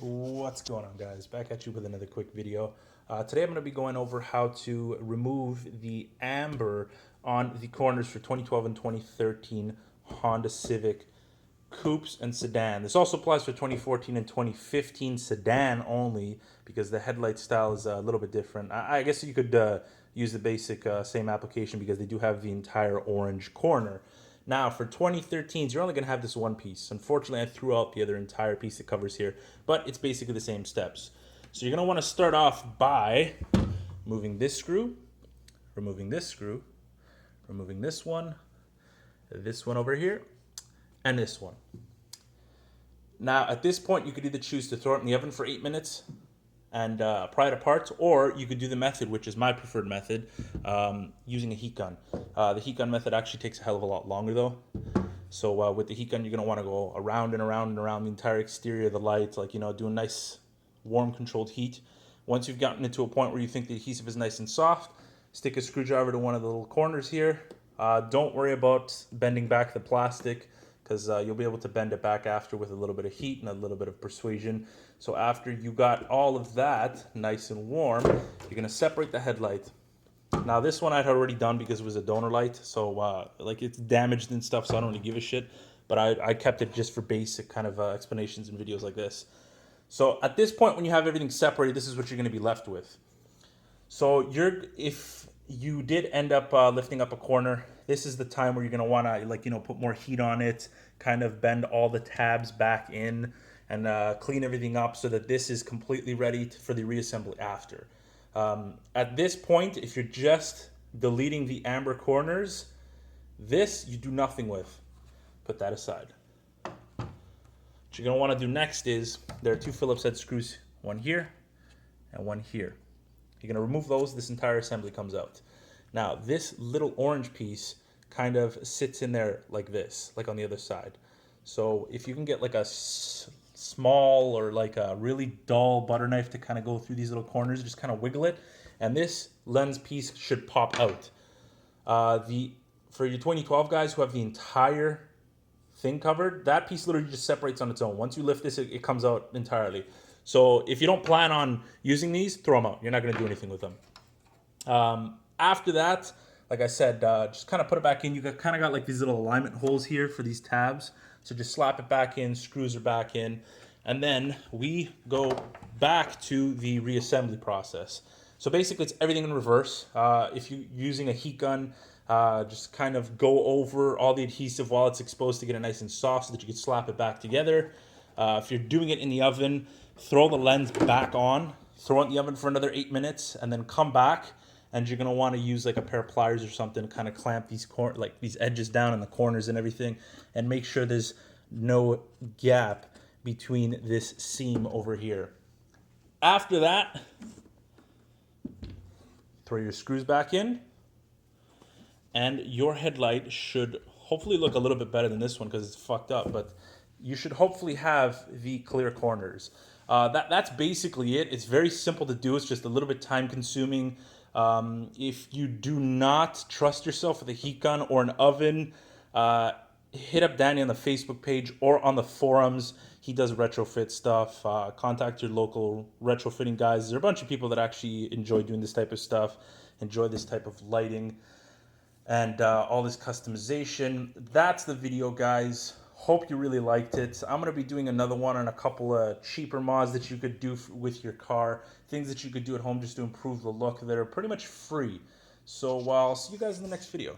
What's going on, guys? Back at you with another quick video. Today I'm going to be going over how to remove the amber on the corners for 2012 and 2013 Honda Civic coupes and sedan. This also applies for 2014 and 2015 sedan only, because the headlight style is a little bit different. I guess you could use the basic same application, because they do have the entire orange corner. Now, for 2013s, you're only going to have this one piece. Unfortunately, I threw out the other entire piece that covers here, but it's basically the same steps. So you're going to want to start off by moving this screw, removing this screw, removing this one over here, and this one. Now, at this point, you could either choose to throw it in the oven for 8 minutes and pry it apart, or you could do the method, which is my preferred method, using a heat gun. The heat gun method actually takes a hell of a lot longer, though. So with the heat gun, you're going to want to go around and around and around the entire exterior of the light, like, do a nice warm controlled heat. Once you've gotten it to a point where you think the adhesive is nice and soft, stick a screwdriver to one of the little corners here. Don't worry about bending back the plastic, because you'll be able to bend it back after with a little bit of heat and a little bit of persuasion. So after you got all of that nice and warm, you're going to separate the headlight. Now, this one I'd already done because it was a donor light, so like, it's damaged and stuff, so I don't really give a shit. But I kept it just for basic kind of explanations and videos like this. So at this point, when you have everything separated, this is what you're going to be left with. So if you did end up lifting up a corner, this is the time where you're going to want to, put more heat on it, kind of bend all the tabs back in, and clean everything up so that this is completely ready for the reassembly after. At this point, if you're just deleting the amber corners, this you do nothing with. Put that aside. What you're going to want to do next is, there are two Phillips head screws, one here and one here. You're going to remove those, this entire assembly comes out. Now, this little orange piece kind of sits in there like this, like on the other side. So if you can get like a small or like a really dull butter knife to kind of go through these little corners, just kind of wiggle it, and this lens piece should pop out. For your 2012 guys who have the entire thing covered, that piece literally just separates on its own. Once you lift this, it comes out entirely. So if you don't plan on using these, throw them out. You're not going to do anything with them. After that, like I said, just kind of put it back in. You kind of got like these little alignment holes here for these tabs. So just slap it back in, screws are back in, and then we go back to the reassembly process. So basically, it's everything in reverse. If you're using a heat gun, just kind of go over all the adhesive while it's exposed to get it nice and soft so that you can slap it back together. If you're doing it in the oven, throw the lens back on, throw it in the oven for another 8 minutes, and then come back, and you're going to want to use like a pair of pliers or something to kind of clamp these these edges down in the corners and everything, and make sure there's no gap between this seam over here. After that, throw your screws back in, and your headlight should hopefully look a little bit better than this one because it's fucked up, but you should hopefully have the clear corners. That's basically it. It's very simple to do. It's just a little bit time consuming. If you do not trust yourself with a heat gun or an oven, hit up Danny on the Facebook page or on the forums. He does retrofit stuff. Contact your local retrofitting guys. There are a bunch of people that actually enjoy doing this type of stuff, enjoy this type of lighting, and all this customization. That's the video, guys. Hope you really liked it. I'm going to be doing another one on a couple of cheaper mods that you could do with your car. Things that you could do at home just to improve the look that are pretty much free. So I'll see you guys in the next video.